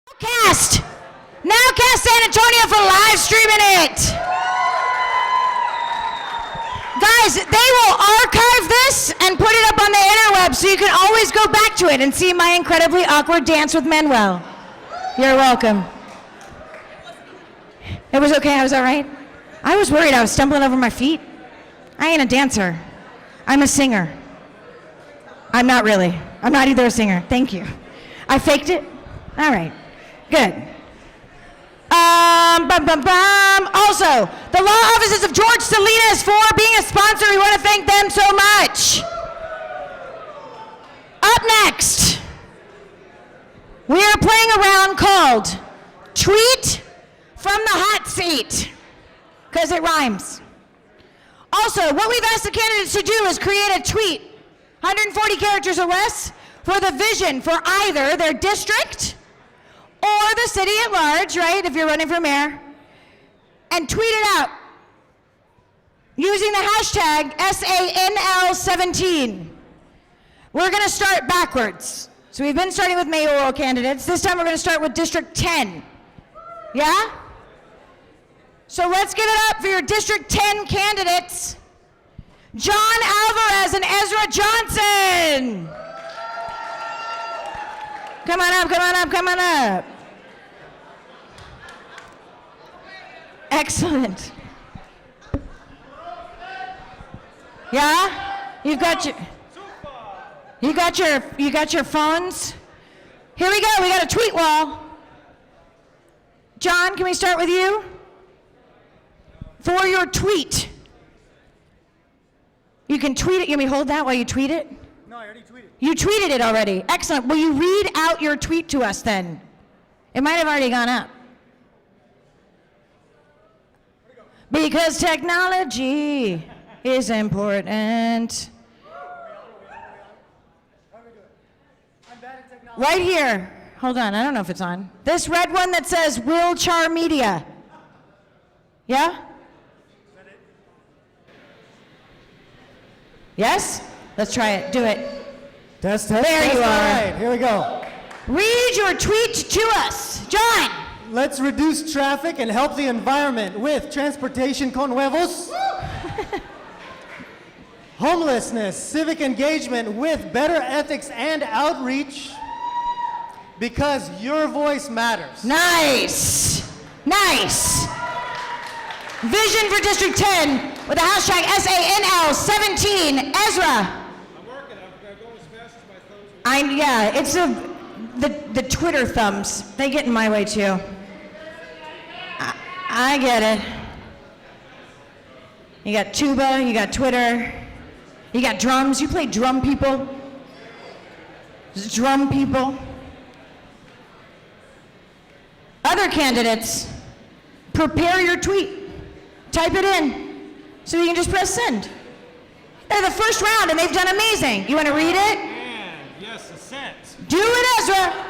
Nowcast! Nowcast San Antonio for live streaming it! Guys, they will archive this and put it up on the interweb so you can always go back to it and see my incredibly awkward dance with Manuel. You're welcome. It was okay, I was all right? I was worried I was stumbling over my feet. I ain't a dancer. I'm a singer. I'm not really. I'm not either a singer. Thank you. I faked it? All right. Good. Also, the law offices of George Salinas for being a sponsor. We want to thank them so much. Up next, we are playing a round called Tweet from the Hot Seat, because it rhymes. Also, what we've asked the candidates to do is create a tweet, 140 characters or less, for the vision for either their district or the city at large, right, if you're running for mayor, and tweet it out using the hashtag SANL17. We're going to start backwards. So we've been starting with mayoral candidates. This time we're going to start with District 10. Yeah? So let's give it up for your District 10 candidates, John Alvarez and Ezra Johnson. Come on up, come on up, come on up. Excellent. Yeah? You got your phones? Here we go, we got a tweet wall. John, can we start with you? For your tweet. You can tweet it. You want me to hold that while you tweet it? No, I already tweeted. You tweeted it already. Excellent. Will you read out your tweet to us then? It might have already gone up. Because technology is important. I'm bad at technology. Right here. Hold on. I don't know if it's on. This red one that says Will Char Media. Yeah? Yes? Let's try it. Do it. Test, There test, you all are. right, here we go. Read your tweet to us. John. Let's reduce traffic and help the environment with transportation con huevos. Homelessness, civic engagement with better ethics and outreach. Because your voice matters. Nice. Nice. Vision for District 10 with the hashtag SANL17. Ezra. I'm working. I'm going as fast as my thumbs will. Yeah, it's the Twitter thumbs. They get in my way too. I get it. You got tuba, you got Twitter, you got drums. You play drum people? Drum people. Other candidates, prepare your tweet. Type it in so you can just press send. They're the first round and they've done amazing. You want to read it? And yes, assent. Do it, Ezra.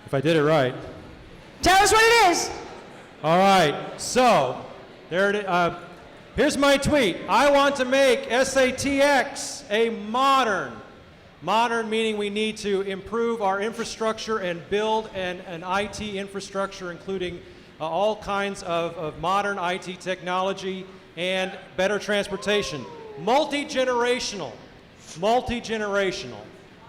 If I did it right. Tell us what it is. All right. So there it is. Here's my tweet. I want to make SATX a modern meaning we need to improve our infrastructure and build an IT infrastructure, including all kinds of modern IT technology and better transportation. Multi-generational.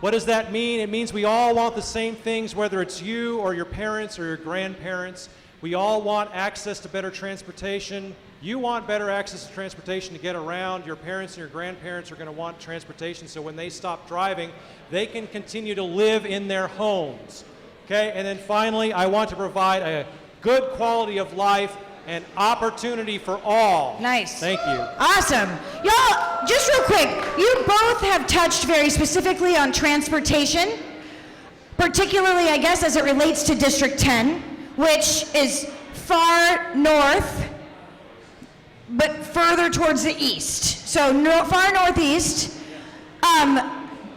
What does that mean? It means we all want the same things, whether it's you or your parents or your grandparents. We all want access to better transportation. You want better access to transportation to get around. Your parents and your grandparents are going to want transportation so when they stop driving, they can continue to live in their homes. Okay, and then finally, I want to provide a good quality of life and opportunity for all. Nice. Thank you. Awesome. Y'all, just real quick, you both have touched very specifically on transportation, particularly, I guess, as it relates to District 10, which is far north, but further towards the east. So far northeast.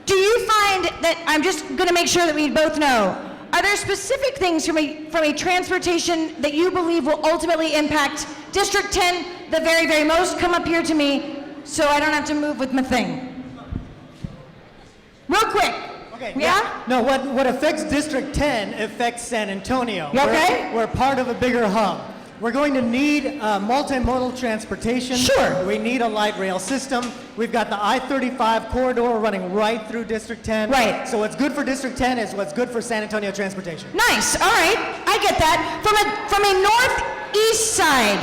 Do you find that, I'm just going to make sure that we both know, are there specific things from a transportation that you believe will ultimately impact District 10 the very, very most? Come up here to me so I don't have to move with my thing. Real quick. Okay. Yeah? No, what affects District 10 affects San Antonio. You okay? We're part of a bigger hub. We're going to need multimodal transportation. Sure. We need a light rail system. We've got the I-35 corridor running right through District 10. Right. So what's good for District 10 is what's good for San Antonio transportation. Nice. All right. I get that. From a northeast side,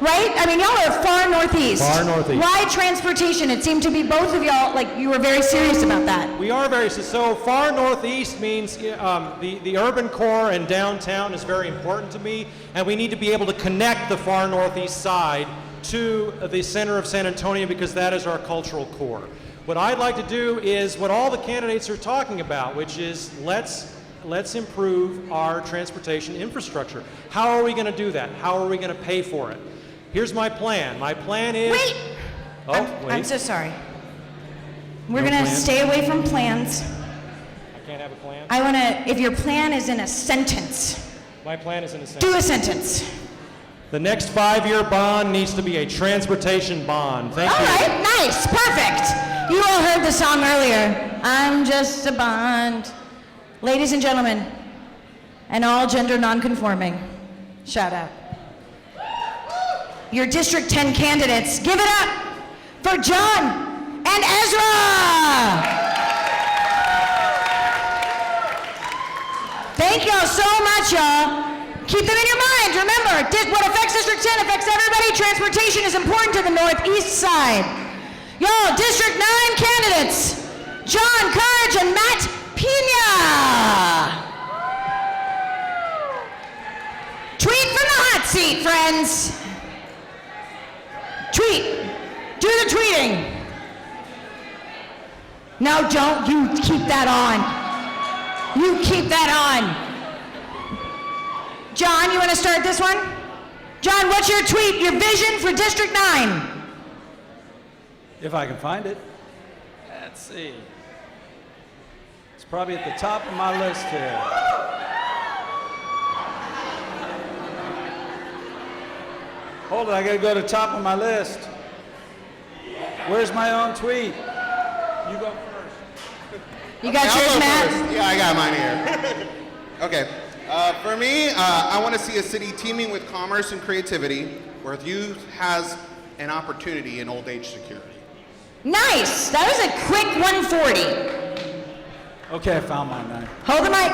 right? I mean, y'all are far northeast. Far northeast. Why transportation? It seemed to be both of y'all, like, you were very serious about that. We are very, so far northeast means the urban core and downtown is very important to me, and we need to be able to connect the far northeast side to the center of San Antonio because that is our cultural core. What I'd like to do is what all the candidates are talking about, which is let's improve our transportation infrastructure. How are we going to do that? How are we going to pay for it? Here's my plan. My plan is... Wait. Oh, wait. I'm so sorry. We're No going to plan? stay away from plans. I can't have a plan? I want to, if your plan is in a sentence, My plan is in a sense. do a sentence. The next 5-year bond needs to be a transportation bond. Thank All you. right, nice, perfect. You all heard the song earlier. I'm just a bond. Ladies and gentlemen, and all gender nonconforming, shout out. Your District 10 candidates, give it up for John and Ezra. Thank y'all so much, y'all. Keep them in your mind. Remember, what affects District 10 affects everybody. Transportation is important to the northeast side. Y'all, District 9 candidates, John Courage and Matt Pina. Tweet from the hot seat, friends. Tweet. Do the tweeting. No, don't. You keep that on. You keep that on. John, you want to start this one? John, what's your tweet, your vision for District 9? If I can find it. Let's see. It's probably at the top of my list here. Hold it, I gotta go to the top of my list. Where's my own tweet? You go first. You got I'll yours, go Matt? first. Yeah, I got mine here. Okay. For me, I want to see a city teeming with commerce and creativity, where youth has an opportunity in old age security. Nice. That was a quick 140. Okay, I found mine now. Hold the mic.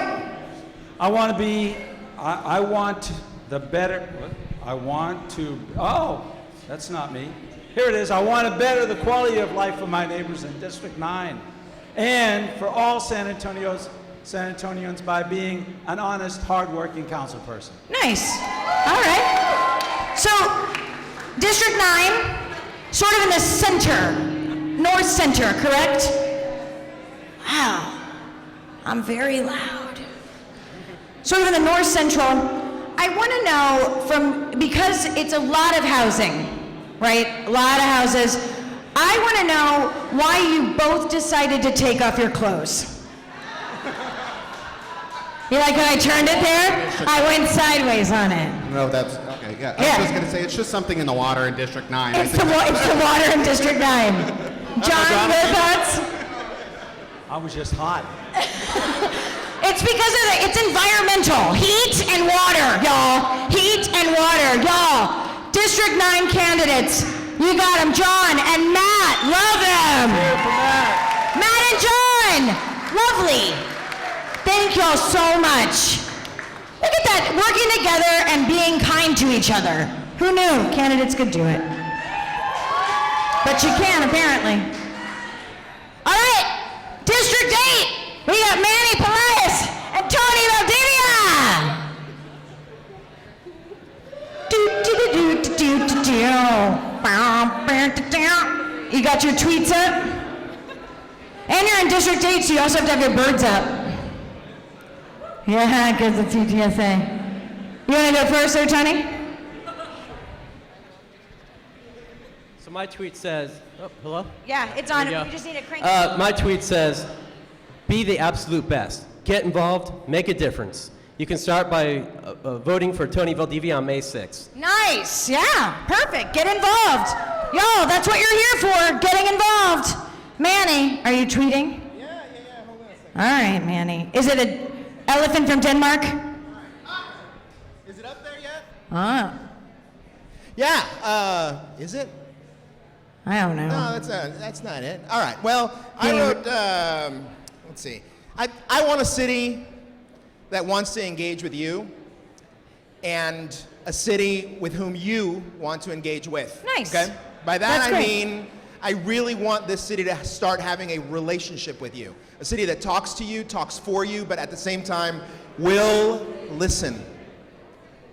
I want to be, I want the better, what? I want to, oh, that's not me. Here it is. I want to better the quality of life for my neighbors in District 9 and for all San Antonians by being an honest, hardworking council person. Nice. All right. So, District 9, sort of in the center, north center, correct? Wow. I'm very loud. Sort of in the north central. I want to know because it's a lot of housing, right? A lot of houses. I want to know why you both decided to take off your clothes. You like when I turned it there? I went sideways on it. No, that's okay. Yeah, I Yeah. was just gonna say it's just something in the water in District 9. It's the water in District 9. John, your thoughts? I was just hot. It's because of it's environmental. Heat and water, y'all. Heat and water, y'all. District 9 candidates. You got them, John and Matt. Love them. Here for Matt. Matt and John. Lovely. Thank y'all so much. Look at that, working together and being kind to each other. Who knew candidates could do it? But you can, apparently. All right, District 8. We got Manny Pelaez and Tony Valdivia. You got your tweets up? And you're in District 8, so you also have to have your birds up. Yeah, because it's UTSA. You want to go first there, Tony? So my tweet says, oh, hello? Yeah, it's on. There you You go. just need to crank My tweet says, be the absolute best. Get involved, make a difference. You can start by voting for Tony Valdivia on May 6th. Nice. Yeah, perfect. Get involved. Yo, that's what you're here for, getting involved. Manny, are you tweeting? Yeah. Hold on a second. All right, Manny. Is it an elephant from Denmark? Is it up there yet? Ah, Yeah, is it? I don't know. No, that's not it. All right, well, I Yeah. wrote, let's see. I want a city that wants to engage with you and a city with whom you want to engage with. Nice. Okay? By that That's I great. mean, I really want this city to start having a relationship with you. A city that talks to you, talks for you, but at the same time will listen.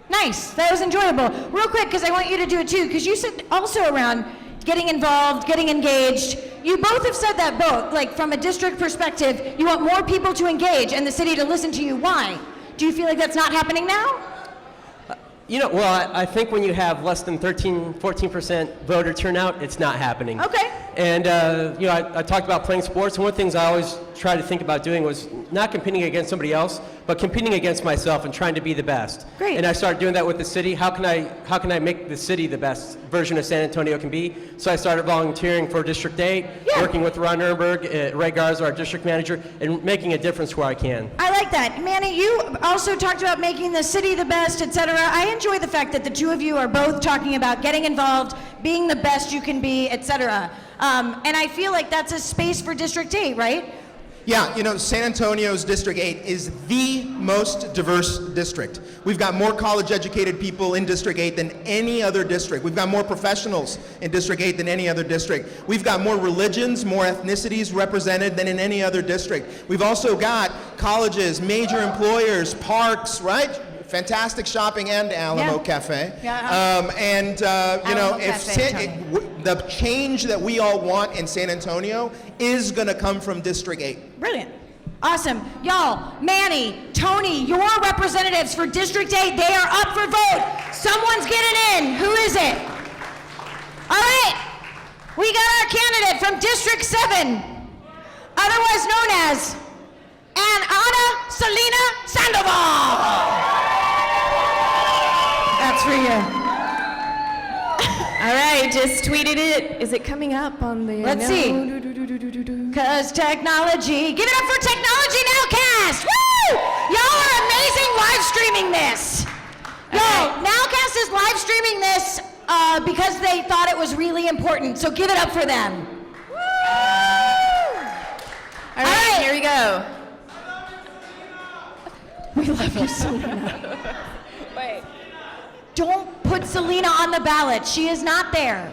Nice. That was enjoyable. Real quick, because I want you to do it too, because you said also around getting involved, getting engaged. You both have said that both. Like from a district perspective, you want more people to engage and the city to listen to you. Why? Do you feel like that's not happening now? You know, well, I think when you have less than 14% voter turnout, it's not happening. Okay. And, you know, I talked about playing sports, and one of the things I always tried to think about doing was not competing against somebody else, but competing against myself and trying to be the best. Great. And I started doing that with the city. How can I make the city the best version of San Antonio can be? So I started volunteering for District 8, Yeah. working with Ron Ehrenberg, Ray Garza, our district manager, and making a difference where I can. I like that. Manny, you also talked about making the city the best, etc. I enjoy the fact that the two of you are both talking about getting involved, being the best you can be, etc. And I feel like that's a space for District 8, right? Yeah, you know, San Antonio's District 8 is the most diverse district. We've got more college-educated people in District 8 than any other district. We've got more professionals in District 8 than any other district. We've got more religions, more ethnicities represented than in any other district. We've also got colleges, major employers, parks, right? Fantastic shopping and Alamo Yeah. Cafe. Yeah. You know, Alamo Cafe, tell me. the change that we all want in San Antonio is going to come from District 8. Brilliant. Awesome. Y'all, Manny, Tony, your representatives for District 8, they are up for vote. Someone's getting in. Who is it? All right. We got our candidate from District 7, otherwise known as Ana Selena Sandoval. That's for you. All right, just tweeted it. Is it coming up on the? Let's see. Because technology. Give it up for Technology Nowcast! Woo! Y'all are amazing live streaming this. Y'all, Nowcast is live streaming this because they thought it was really important. So give it up for them. All right, here we go. We love you, Selena. Wait. Don't put Selena on the ballot. She is not there.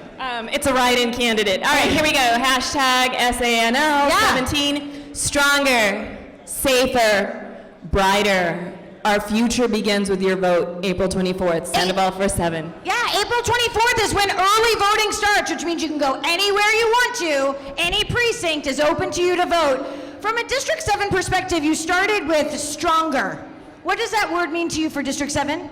It's a write-in candidate. All right, here we go. Hashtag SANL Yeah. 17. Stronger, safer, brighter. Our future begins with your vote, April 24th. Sandoval for 7. Yeah, April 24th is when early voting starts, which means you can go anywhere you want to. Any precinct is open to you to vote. From a District 7 perspective, you started with stronger. What does that word mean to you for District 7?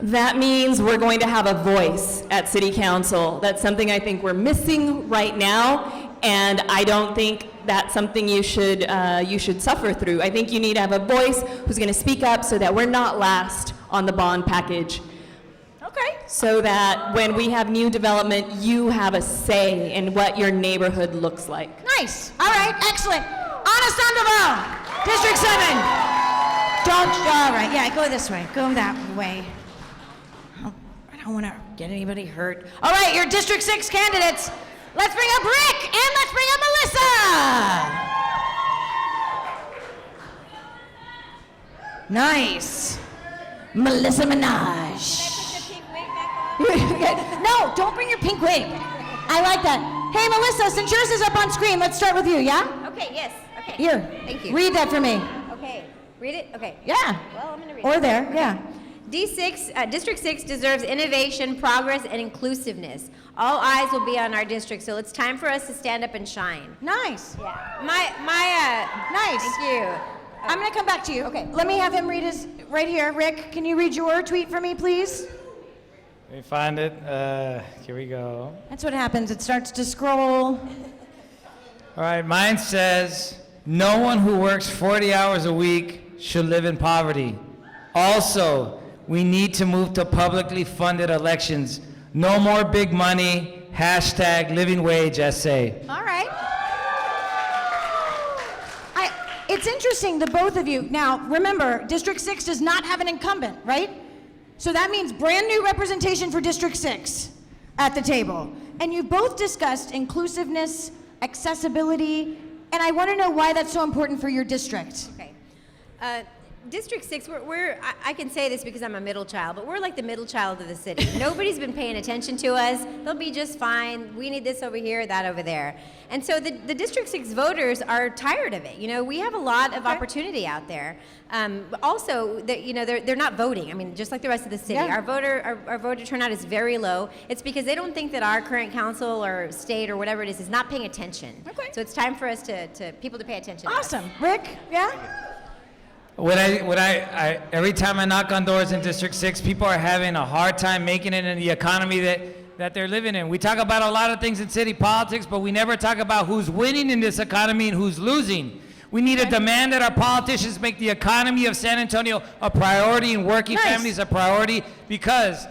That means we're going to have a voice at City Council. That's something I think we're missing right now, and I don't think that's something you should suffer through. I think you need to have a voice who's going to speak up so that we're not last on the bond package. Okay. So that when we have new development, you have a say in what your neighborhood looks like. Nice. All right, excellent. Ana Sandoval, District 7. All right, yeah, go this way. Go that way. Oh, I don't want to get anybody hurt. All right, your District 6 candidates. Let's bring up Rick and let's bring up Melissa. Nice. Melissa Minaj. No, don't bring your pink wig. I like that. Hey, Melissa, since yours is up on screen, let's start with you, yeah? Okay, yes, okay. Here. Thank you. Read that for me. Okay, read it? Okay. Yeah. Well, I'm gonna read it. Or there, yeah. District 6 deserves innovation, progress, and inclusiveness. All eyes will be on our district, so it's time for us to stand up and shine. Nice. Nice. Thank you. I'm gonna come back to you. Okay, let me have him read his, right here. Rick, can you read your tweet for me, please? Let me find it. Here we go. That's what happens. It starts to scroll. All right, mine says, no one who works 40 hours a week should live in poverty. Also, we need to move to publicly funded elections. No more big money. Hashtag living wage SA. All right. it's interesting, the both of you. Now, remember, District 6 does not have an incumbent, right? So that means brand new representation for District 6 at the table. And you both discussed inclusiveness, accessibility, and I want to know why that's so important for your district. Okay. District 6, I can say this because I'm a middle child, but we're like the middle child of the city. Nobody's been paying attention to us. They'll be just fine. We need this over here, that over there. And so the District 6 voters are tired of it. You know, we have a lot of opportunity out there. Also, you know, they're not voting. I mean, just like the rest of the city. Yeah. Our voter turnout is very low. It's because they don't think that our current council or state or whatever it is not paying attention. Okay. So it's time for us people to pay attention to us. Awesome. Rick, yeah? Every time I knock on doors in District 6, people are having a hard time making it in the economy that they're living in. We talk about a lot of things in city politics, but we never talk about who's winning in this economy and who's losing. We need to demand that our politicians make the economy of San Antonio a priority and working families a priority, because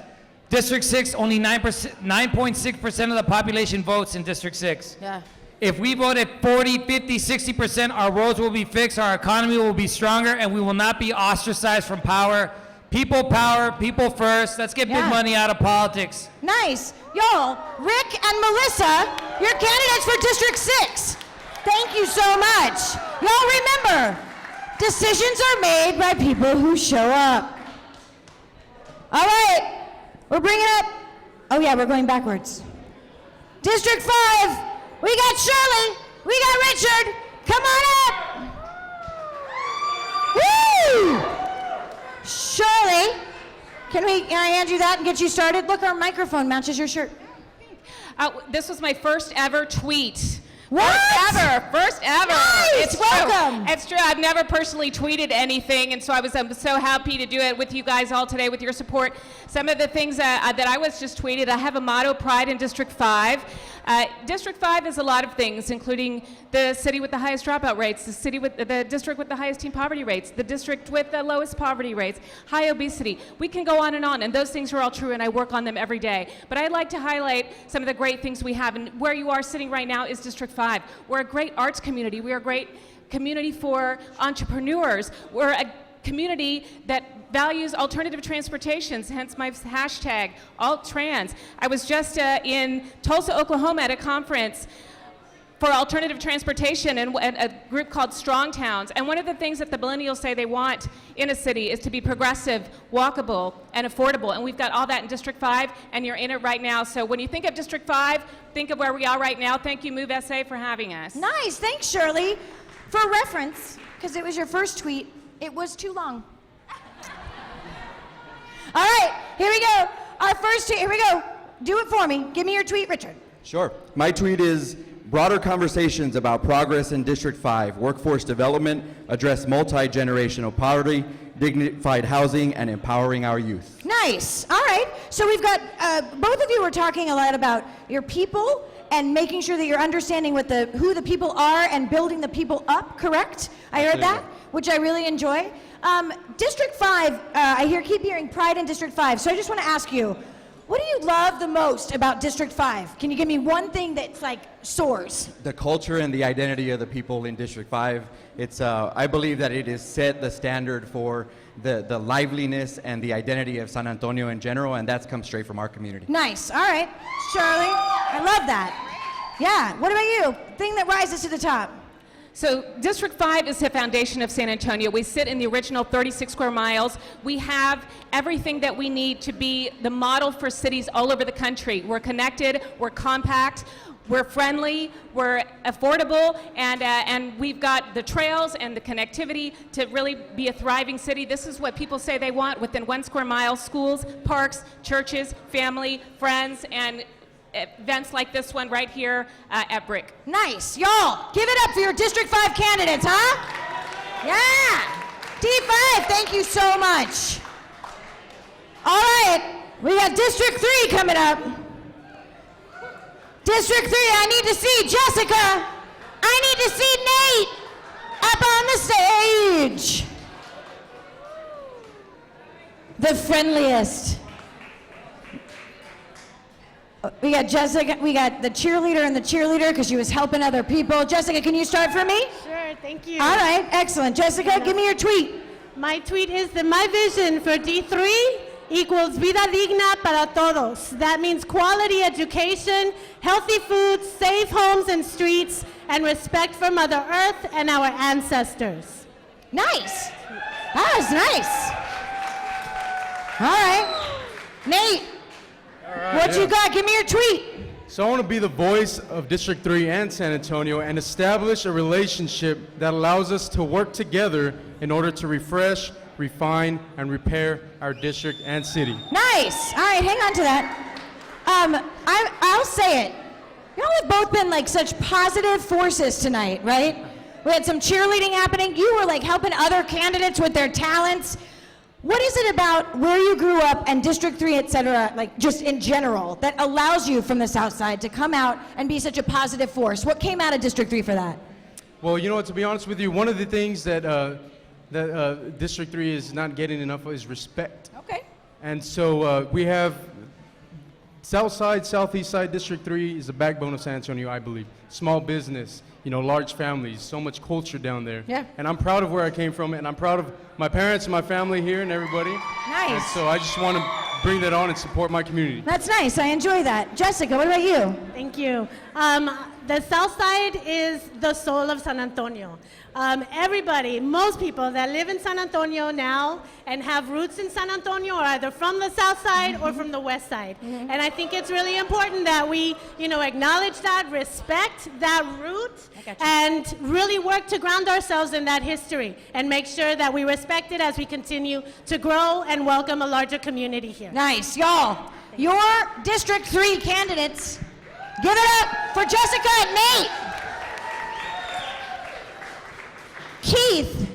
District 6, only 9.6% of the population votes in District 6. Yeah. If we vote at 40, 50, 60%, our roads will be fixed, our economy will be stronger, and we will not be ostracized from power. People power, people first. Let's get big money out of politics. Nice. Y'all, Rick and Melissa, your candidates for District 6. Thank you so much. Y'all remember, decisions are made by people who show up. All right, we're bringing up, oh yeah, we're going backwards. District 5, we got Shirley, we got Richard, come on up. Woo! Shirley, can I hand you that and get you started? Look, our microphone matches your shirt. This was my first ever tweet. What? First ever. Nice! It's Welcome. True. It's true. I've never personally tweeted anything, and so I'm so happy to do it with you guys all today with your support. Some of the things that I was just tweeted, I have a motto, Pride in District 5. District 5 is a lot of things, including the city with the highest dropout rates, the district with the highest teen poverty rates, the district with the lowest poverty rates, high obesity. We can go on, and those things are all true, and I work on them every day. But I'd like to highlight some of the great things we have, and where you are sitting right now is District 5. We're a great arts community. We are a great community for entrepreneurs. We're a community that values alternative transportations, hence my hashtag, AltTrans. I was just in Tulsa, Oklahoma at a conference for alternative transportation and a group called Strong Towns. And one of the things that the millennials say they want in a city is to be progressive, walkable, and affordable. And we've got all that in District 5, and you're in it right now. So when you think of District 5, think of where we are right now. Thank you, Move SA, for having us. Nice, thanks, Shirley. For reference, because it was your first tweet, it was too long. All right, here we go. Our first tweet, here we go. Do it for me. Give me your tweet, Richard. Sure. My tweet is broader conversations about progress in District 5, workforce development, address multi-generational poverty, dignified housing, and empowering our youth. Nice. All right. So we've got, both of you were talking a lot about your people and making sure that you're understanding who the people are and building the people up, correct? I heard that, which I really enjoy. District 5, I keep hearing pride in District 5. So I just want to ask you, what do you love the most about District 5? Can you give me one thing that's like soars? The culture and the identity of the people in District 5. It's, I believe that it has set the standard for the liveliness and the identity of San Antonio in general, and that's come straight from our community. Nice. All right. Shirley, I love that. Yeah. What about you? Thing that rises to the top. So District 5 is the foundation of San Antonio. We sit in the original 36 square miles. We have everything that we need to be the model for cities all over the country. We're connected, we're compact, we're friendly, we're affordable, and we've got the trails and the connectivity to really be a thriving city. This is what people say they want within 1 square mile: schools, parks, churches, family, friends, and events like this one right here at Brick. Nice. Y'all, give it up for your District 5 candidates, huh? Yeah. D5, thank you so much. All right, we got District 3 coming up. District 3, I need to see Jessica. I need to see Nate up on the stage. The friendliest. We got Jessica, we got the cheerleader and the cheerleader because she was helping other people. Jessica, can you start for me? Sure, thank you. All right, excellent. Jessica, give me your tweet. My tweet is that my vision for D3 equals vida digna para todos. That means quality education, healthy food, safe homes and streets, and respect for Mother Earth and our ancestors. Nice. That was nice. All right. Nate, what you got? Give me your tweet. So I want to be the voice of District 3 and San Antonio and establish a relationship that allows us to work together in order to refresh, refine, and repair our district and city. Nice. All right, hang on to that. I'll say it. Y'all have both been like such positive forces tonight, right? We had some cheerleading happening. You were like helping other candidates with their talents. What is it about where you grew up and District 3, et cetera, like just in general, that allows you from the South Side to come out and be such a positive force? What came out of District 3 for that? Well, you know what, to be honest with you, one of the things that District 3 is not getting enough of is respect. Okay. And so we have South Side, Southeast Side, District 3 is the backbone of San Antonio, I believe. Small business, you know, large families, so much culture down there. Yeah. And I'm proud of where I came from, and I'm proud of my parents and my family here and everybody. Nice. And so I just want to bring that on and support my community. That's nice. I enjoy that. Jessica, what about you? Thank you. The South Side is the soul of San Antonio. Everybody, most people that live in San Antonio now and have roots in San Antonio are either from the South Side or from the West Side. And I think it's really important that we, acknowledge that, respect that root, and really work to ground ourselves in that history and make sure that we respect it as we continue to grow and welcome a larger community here. Nice. Y'all, your District 3 candidates, give it up for Jessica and Nate. Keith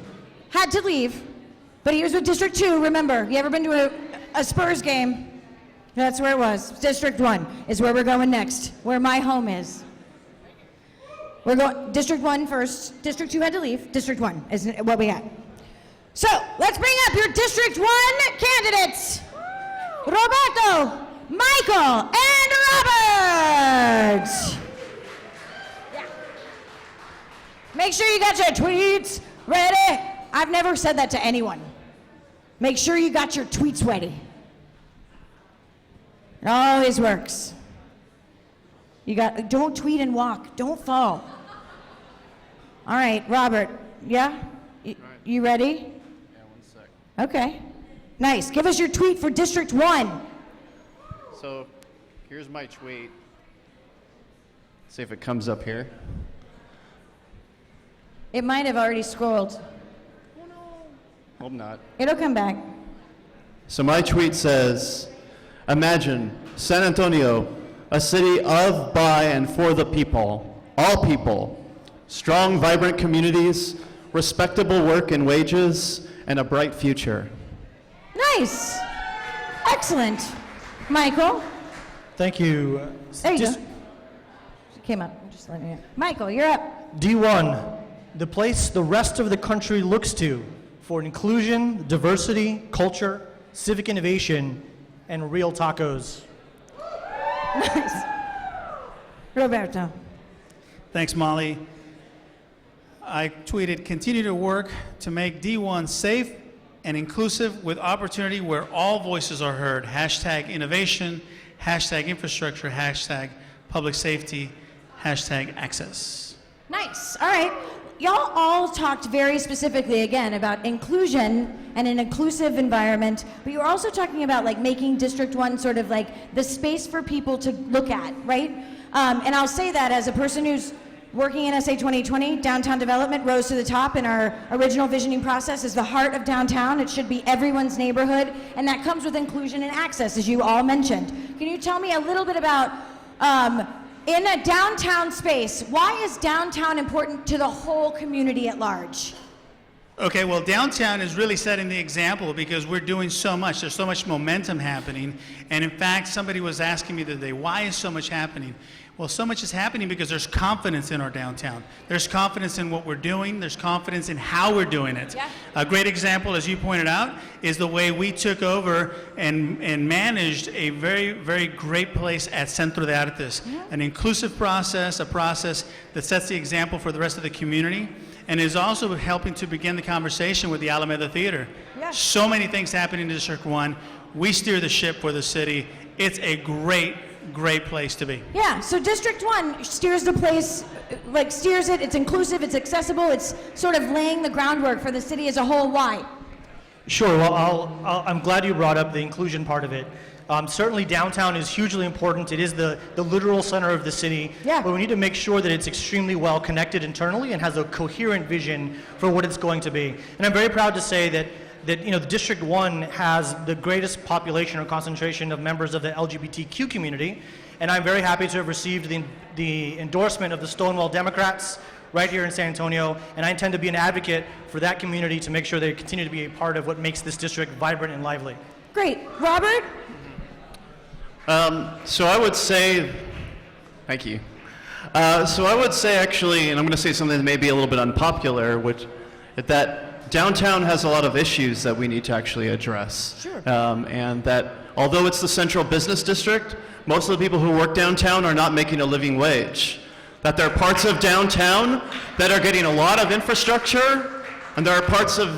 had to leave, but he was with District 2. Remember, you ever been to a Spurs game? That's where it was. District 1 is where we're going next, where my home is. We're going District 1 first. District 2 had to leave. District 1 is what we got. So let's bring up your District 1 candidates. Roberto, Michael, and Robert. Yeah. Make sure you got your tweets ready. I've never said that to anyone. Make sure you got your tweets ready. It always works. Don't tweet and walk. Don't fall. All right, Robert. Yeah? You ready? Yeah, 1 sec. Okay. Nice. Give us your tweet for District 1. So here's my tweet. See if it comes up here. It might have already scrolled. Hope not. It'll come back. So my tweet says, imagine San Antonio, a city of, by, and for the people, all people, strong, vibrant communities, respectable work and wages, and a bright future. Nice. Excellent. Michael. Thank you. There you go. Came up. I'm just letting you know. Michael, you're up. D1, the place the rest of the country looks to for inclusion, diversity, culture, civic innovation, and real tacos. Nice. Roberto. Thanks, Molly. I tweeted, continue to work to make D1 safe and inclusive with opportunity where all voices are heard. Hashtag innovation, hashtag infrastructure, hashtag public safety, hashtag access. Nice. All right. Y'all all talked very specifically, again, about inclusion and an inclusive environment, but you were also talking about like making District 1 sort of like the space for people to look at, right? And I'll say that as a person who's working in SA 2020, downtown development rose to the top in our original visioning process as the heart of downtown. It should be everyone's neighborhood, and that comes with inclusion and access, as you all mentioned. Can you tell me a little bit about, in a downtown space, why is downtown important to the whole community at large? Okay, well, downtown is really setting the example because we're doing so much. There's so much momentum happening. And in fact, somebody was asking me the other day, why is so much happening? Well, so much is happening because there's confidence in our downtown. There's confidence in what we're doing. There's confidence in how we're doing it. Yeah. A great example, as you pointed out, is the way we took over and managed a very, very great place at Centro de Artes. An inclusive process, a process that sets the example for the rest of the community, and is also helping to begin the conversation with the Alameda Theater. Yeah. So many things happening in District 1. We steer the ship for the city. It's a great, great place to be. Yeah, so District 1 steers the place, steers it, it's inclusive, it's accessible, it's sort of laying the groundwork for the city as a whole. Why? Sure. Well, I'm glad you brought up the inclusion part of it. Certainly downtown is hugely important. It is the literal center of the city. Yeah. But we need to make sure that it's extremely well connected internally and has a coherent vision for what it's going to be. And I'm very proud to say that the District 1 has the greatest population or concentration of members of the LGBTQ community. And I'm very happy to have received the endorsement of the Stonewall Democrats right here in San Antonio, and I intend to be an advocate for that community to make sure they continue to be a part of what makes this district vibrant and lively. Great. Robert? So I would say, thank you. So I would say actually, and I'm going to say something that may be a little bit unpopular, which that downtown has a lot of issues that we need to actually address. Sure. And that although it's the central business district, most of the people who work downtown are not making a living wage. That there are parts of downtown that are getting a lot of infrastructure, and there are parts of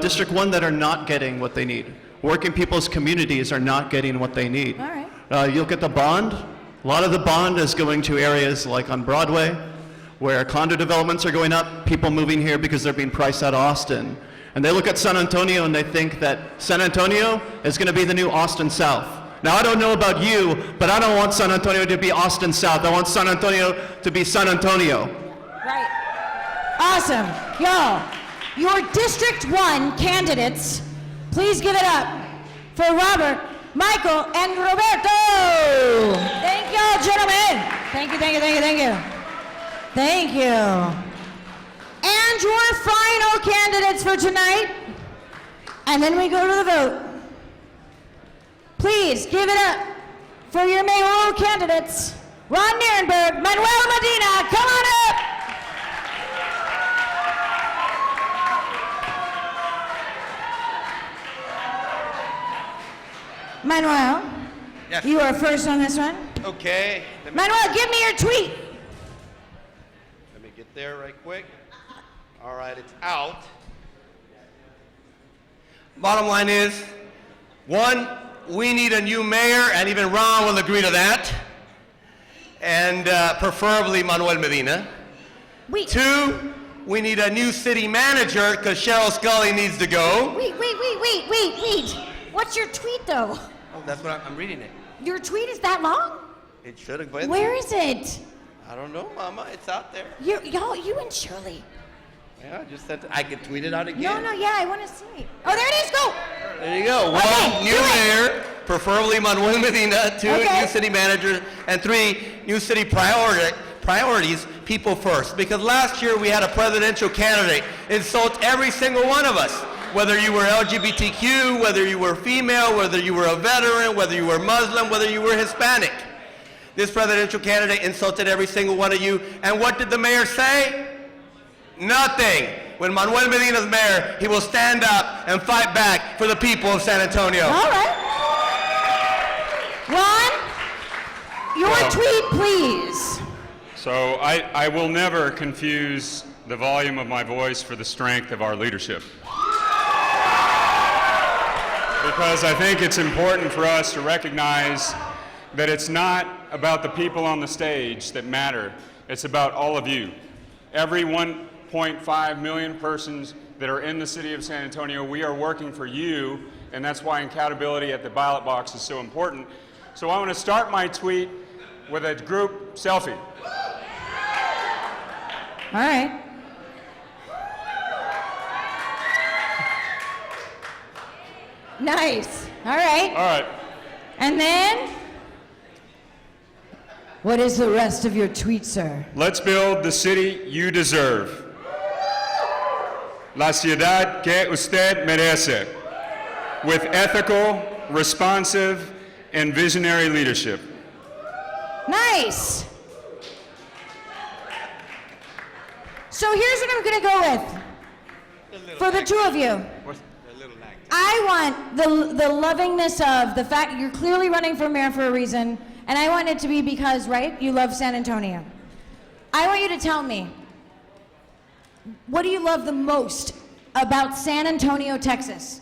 District 1 that are not getting what they need. Working people's communities are not getting what they need. All right. You look at the bond. A lot of the bond is going to areas like on Broadway, where condo developments are going up, people moving here because they're being priced out of Austin. And they look at San Antonio and they think that San Antonio is going to be the new Austin South. Now, I don't know about you, but I don't want San Antonio to be Austin South. I want San Antonio to be San Antonio. Right. Awesome. Y'all, your District 1 candidates, please give it up for Robert, Michael, and Roberto. Thank y'all, gentlemen. Thank you, thank you, thank you, thank you. Thank you. And your final candidates for tonight, and then we go to the vote. Please give it up for your mayoral candidates, Ron Nierenberg, Manuel Medina, come on up. Manuel, Yes. you are first on this one. Okay. Manuel, give me your tweet. Let me get there right quick. All right, it's out. Bottom line is, one, we need a new mayor, and even Ron will agree to that. And preferably Manuel Medina. Wait. Two, we need a new city manager because Cheryl Scully needs to go. Wait. What's your tweet, though? Oh, that's what I'm reading it. Your tweet is that long? It should have been. Where is it? I don't know, Mama. It's out there. You and Shirley. Yeah, I just sent it. I can tweet it out again. No, yeah, I want to see. Oh, there it is, go! There you go. Okay, One, new do it. mayor, preferably Manuel Medina. Two, Okay. new city manager. And three, new city priorities, people first. Because last year we had a presidential candidate insult every single one of us. Whether you were LGBTQ, whether you were female, whether you were a veteran, whether you were Muslim, whether you were Hispanic. This presidential candidate insulted every single one of you. And what did the mayor say? Nothing. When Manuel Medina's mayor, he will stand up and fight back for the people of San Antonio. All right. Ron, your tweet, please. So I will never confuse the volume of my voice for the strength of our leadership. Because I think it's important for us to recognize that it's not about the people on the stage that matter. It's about all of you. Every 1.5 million persons that are in the city of San Antonio, we are working for you, and that's why accountability at the ballot box is so important. So I want to start my tweet with a group selfie. All right. Nice. All right. All right. And then, what is the rest of your tweet, sir? Let's build the city you deserve. La ciudad que usted merece. With ethical, responsive, and visionary leadership. Nice. So here's what I'm going to go with for the two of you. I want the lovingness of the fact you're clearly running for mayor for a reason, and I want it to be because, right, you love San Antonio. I want you to tell me, what do you love the most about San Antonio, Texas?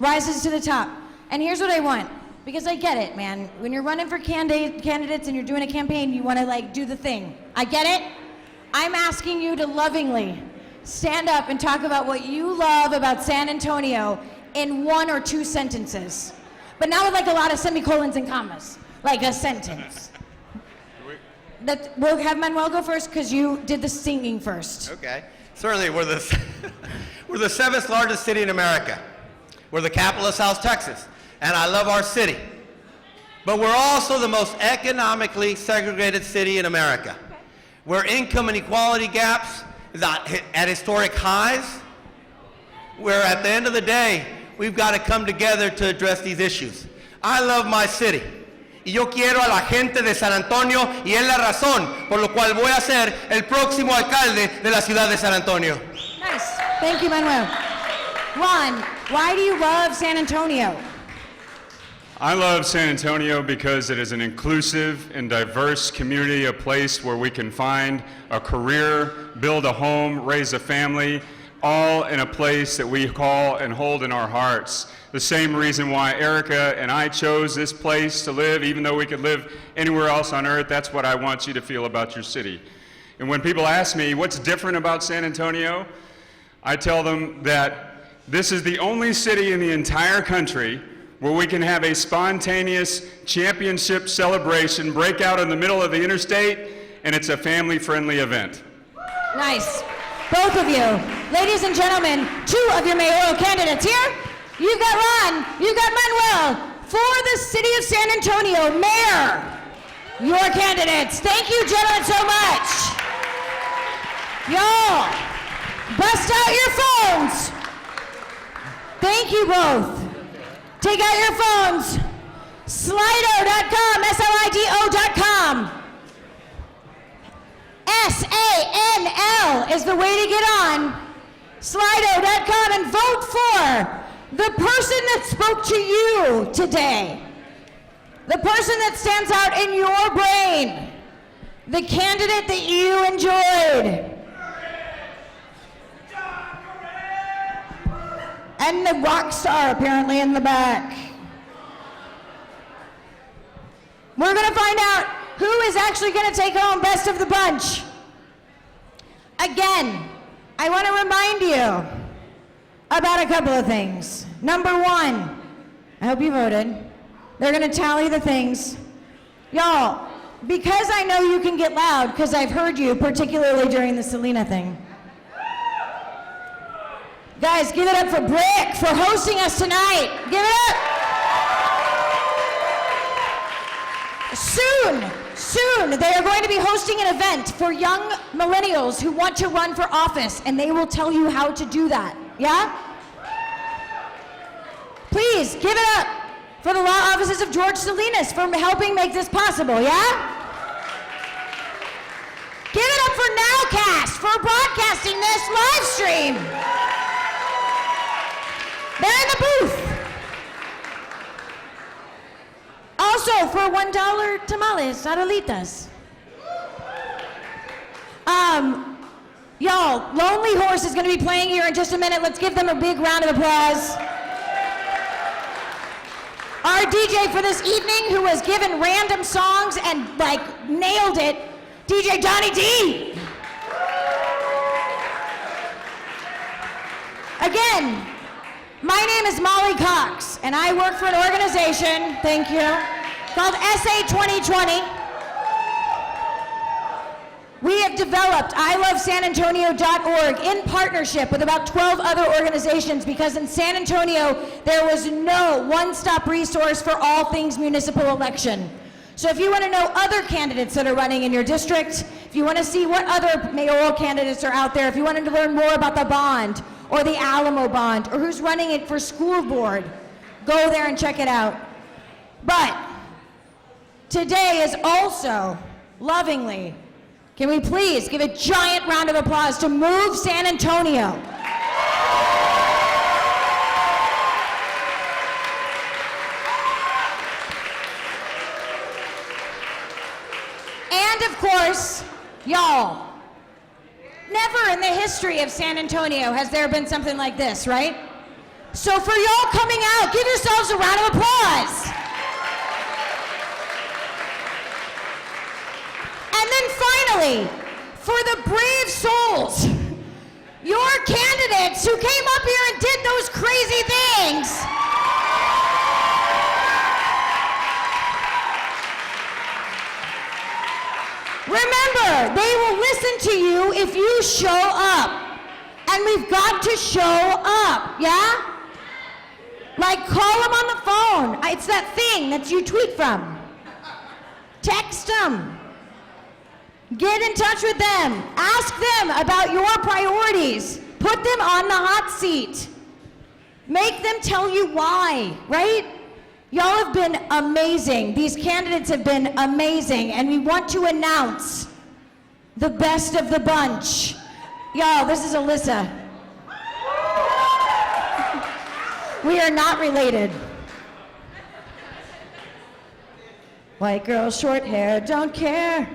Rises to the top. And here's what I want, because I get it, man. When you're running for candidates and you're doing a campaign, you want to like do the thing. I get it. I'm asking you to lovingly stand up and talk about what you love about San Antonio in 1 or 2 sentences. But not with like a lot of semicolons and commas, like a sentence. We'll have Manuel go first because you did the singing first. Okay. Certainly, we're the 7th largest city in America. We're the capital of South Texas, and I love our city. But we're also the most economically segregated city in America, where income and equality gaps is at historic highs, where at the end of the day, we've got to come together to address these issues. I love my city. Y yo quiero a la gente de San Antonio, y es la razón por lo cual voy a ser el próximo alcalde de la ciudad de San Antonio. Nice. Thank you, Manuel. Ron, why do you love San Antonio? I love San Antonio because it is an inclusive and diverse community, a place where we can find a career, build a home, raise a family, all in a place that we call and hold in our hearts. The same reason why Erica and I chose this place to live, even though we could live anywhere else on earth. That's what I want you to feel about your city. And when people ask me what's different about San Antonio, I tell them that this is the only city in the entire country where we can have a spontaneous championship celebration break out in the middle of the interstate, and it's a family-friendly event. Nice. Both of you. Ladies and gentlemen, 2 of your mayoral candidates here. You've got Ron, you've got Manuel. For the city of San Antonio, Mayor, your candidates. Thank you, gentlemen, so much. Y'all, bust out your phones. Thank you both. Take out your phones. Slido.com, SLIDO.com. SANL is the way to get on. Slido.com and vote for the person that spoke to you today. The person that stands out in your brain. The candidate that you enjoyed. And the rock star apparently in the back. We're going to find out who is actually going to take home best of the bunch. Again, I want to remind you about a couple of things. Number 1, I hope you voted. They're going to tally the things. Y'all, because I know you can get loud, because I've heard you, particularly during the Selena thing. Guys, give it up for Brick for hosting us tonight. Give it up. Soon, they are going to be hosting an event for young millennials who want to run for office, and they will tell you how to do that. Yeah? Please, give it up for the law offices of George Salinas for helping make this possible, yeah? Give it up for Nowcast for broadcasting this live stream. They're in the booth. Also, for $1 tamales, arolitas. Y'all, Lonely Horse is going to be playing here in just a minute. Let's give them a big round of applause. Our DJ for this evening, who was given random songs and like nailed it, DJ Donnie D. Again, my name is Molly Cox, and I work for an organization, thank you, called SA 2020. We have developed ilovesanantonio.org in partnership with about 12 other organizations because in San Antonio, there was no one-stop resource for all things municipal election. So if you want to know other candidates that are running in your district, if you want to see what other mayoral candidates are out there, if you wanted to learn more about the bond or the Alamo bond or who's running it for school board, go there and check it out. But today is also lovingly, can we please give a giant round of applause to Move San Antonio? And of course, y'all, never in the history of San Antonio has there been something like this, right? So for y'all coming out, give yourselves a round of applause. And then finally, for the brave souls, your candidates who came up here and did those crazy things. Remember, they will listen to you if you show up. And we've got to show up, yeah? Like, call them on the phone. It's that thing that you tweet from. Text them. Get in touch with them. Ask them about your priorities. Put them on the hot seat. Make them tell you why, right? Y'all have been amazing. These candidates have been amazing, and we want to announce the best of the bunch. Y'all, this is Alyssa. We are not related. White girl, short hair, don't care.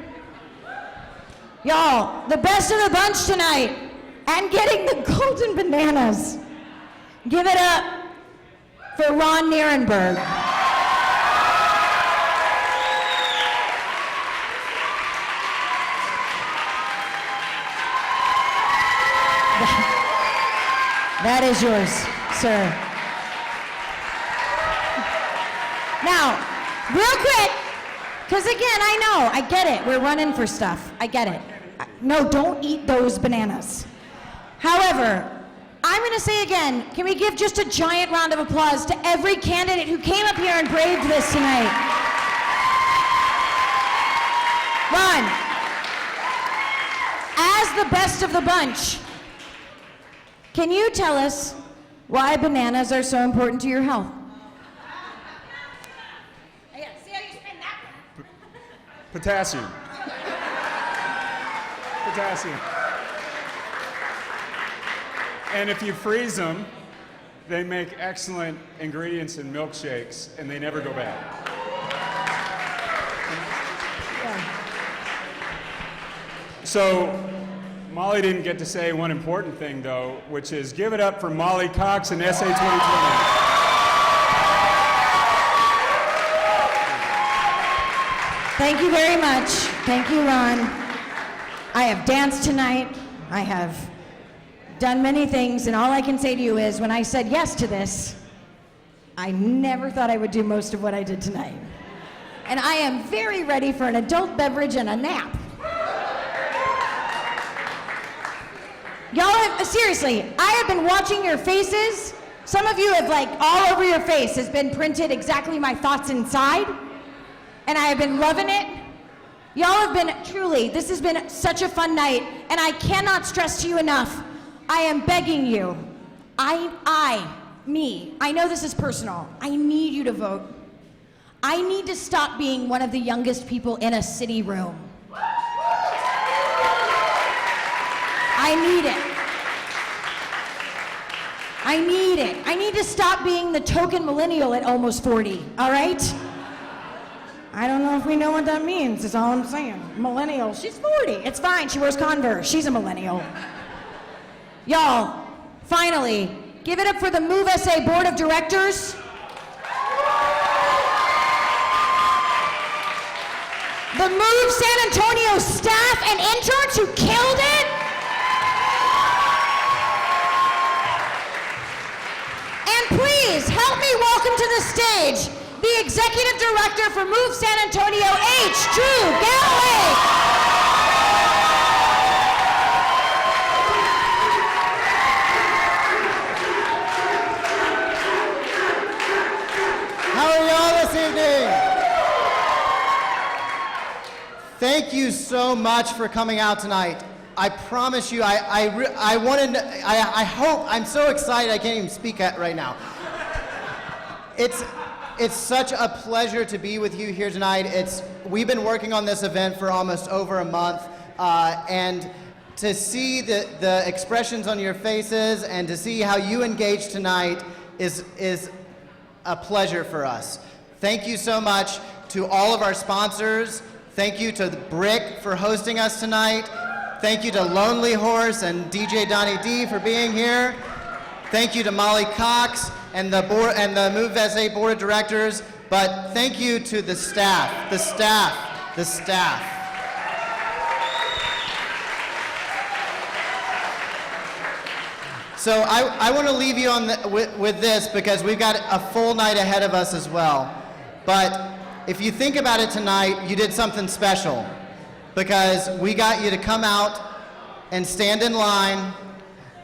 Y'all, the best of the bunch tonight, and getting the golden bananas. Give it up for Ron Nierenberg. That is yours, sir. Now, real quick, because again, I get it. We're running for stuff. I get it. No, don't eat those bananas. However, I'm going to say again, can we give just a giant round of applause to every candidate who came up here and braved this tonight? Ron, as the best of the bunch, can you tell us why bananas are so important to your health? Potassium. Potassium. And if you freeze them, they make excellent ingredients in milkshakes, and they never go bad. So, Molly didn't get to say one important thing, though, which is give it up for Molly Cox and SA 2020. Thank you very much. Thank you, Ron. I have danced tonight. I have done many things, and all I can say to you is when I said yes to this, I never thought I would do most of what I did tonight. And I am very ready for an adult beverage and a nap. Y'all have, seriously, I have been watching your faces. Some of you have, like, all over your face has been printed exactly my thoughts inside. And I have been loving it. Y'all have been, truly, this has been such a fun night. And I cannot stress to you enough, I am begging you. I know this is personal. I need you to vote. I need to stop being one of the youngest people in a city room. I need it. I need it. I need to stop being the token millennial at almost 40, all right? I don't know if we know what that means, is all I'm saying. Millennial, she's 40. It's fine, she wears Converse. She's a millennial. Y'all, finally, give it up for the Move SA Board of Directors. The Move San Antonio staff and interns who killed it. And please, help me welcome to the stage the Executive Director for Move San Antonio, H. Drew Galloway. How are y'all this evening? Thank you so much for coming out tonight. I promise you, I hope, I'm so excited I can't even speak right now. It's such a pleasure to be with you here tonight. We've been working on this event for almost over a month, and to see the expressions on your faces and to see how you engage tonight is a pleasure for us. Thank you so much to all of our sponsors. Thank you to Brick for hosting us tonight. Thank you to Lonely Horse and DJ Donnie D for being here. Thank you to Molly Cox and the board and the Move SA board of directors. But thank you to the staff, the staff. So I want to leave you with this because we've got a full night ahead of us as well. But if you think about it tonight, you did something special because we got you to come out and stand in line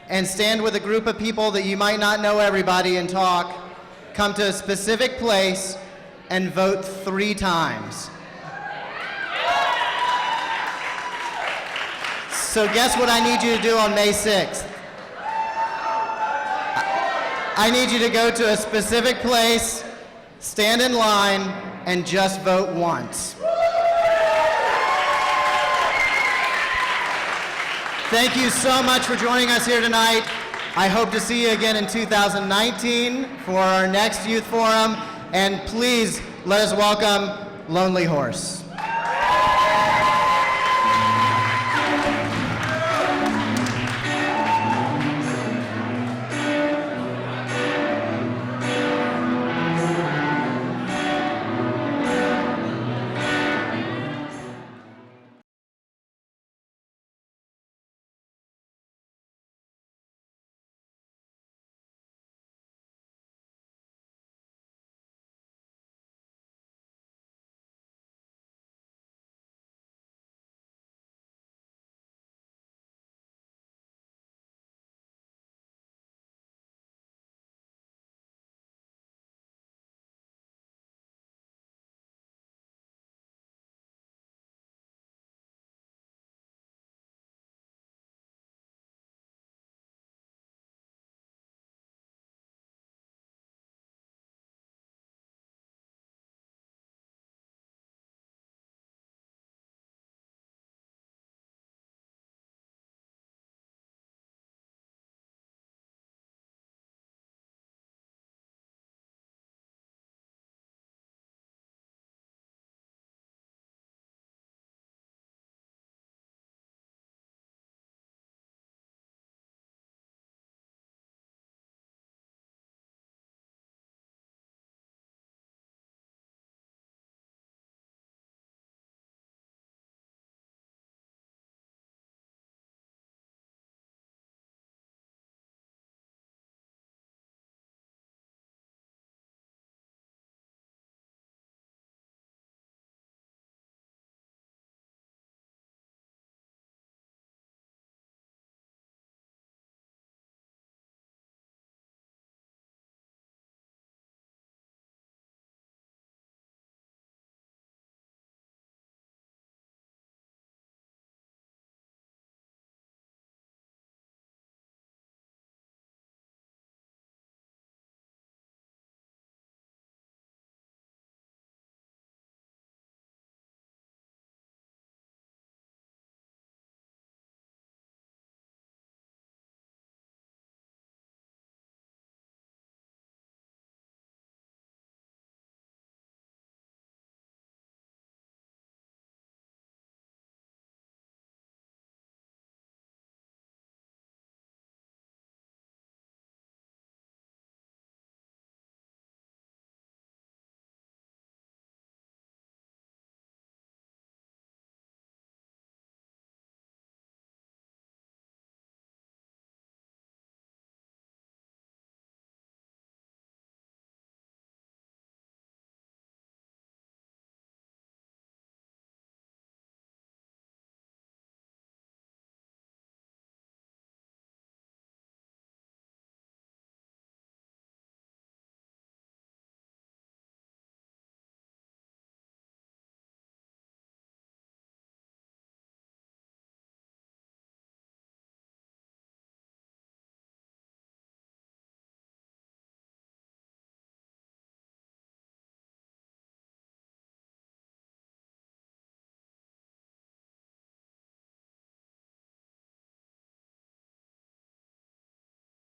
and stand with a group of people that you might not know everybody and talk, come to a specific place and vote 3 times. So guess what I need you to do on May 6th? I need you to go to a specific place, stand in line, and just vote once. Thank you so much for joining us here tonight. I hope to see you again in 2019 for our next youth forum. And please let us welcome Lonely Horse.